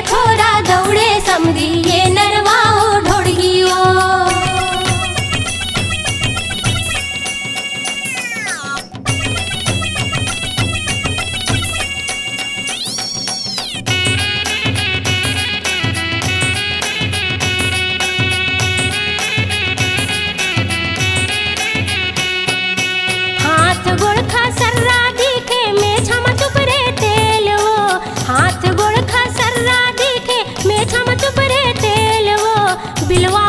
छोरा दौड़े समधी ये नरवाओ ढोड़गियो। हाथ गोड़ खा सर्रा दिखे मैं छम चुप रे तेल वो। हाथ गोड़ खा सर्रा दिखे मैं छम चुप रे तेल वो। बिलवा